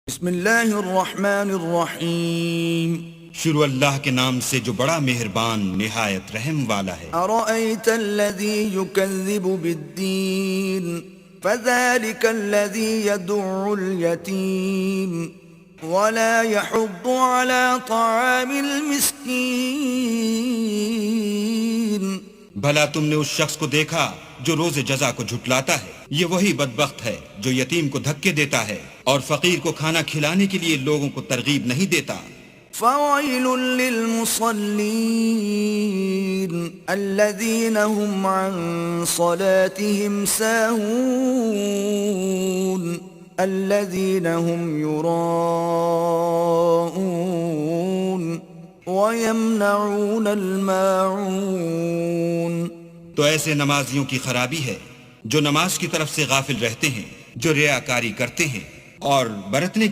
بسم اللہ الرحمن الرحیم شروع اللہ کے نام سے جو بڑا مہربان نہایت رحم والا ہے۔ ارأیت الذی یکذب بالدین فذلک الذی یدع الیتیم ولا يحض على طعام المسکین۔ بھلا تم نے اس شخص کو دیکھا جو روز جزا کو جھٹلاتا ہے؟ یہ وہی بدبخت ہے جو یتیم کو دھکے دیتا ہے اور فقیر کو کھانا کھلانے کے لیے لوگوں کو ترغیب نہیں دیتا۔ فویل للمصلین الذین هم عن صلاتهم ساہون الذین هم یراءون وَيَمْنَعُونَ الْمَاعُونَ۔ تو ایسے نمازیوں کی خرابی ہے جو نماز کی طرف سے غافل رہتے ہیں، جو ریاکاری کرتے ہیں اور برتنے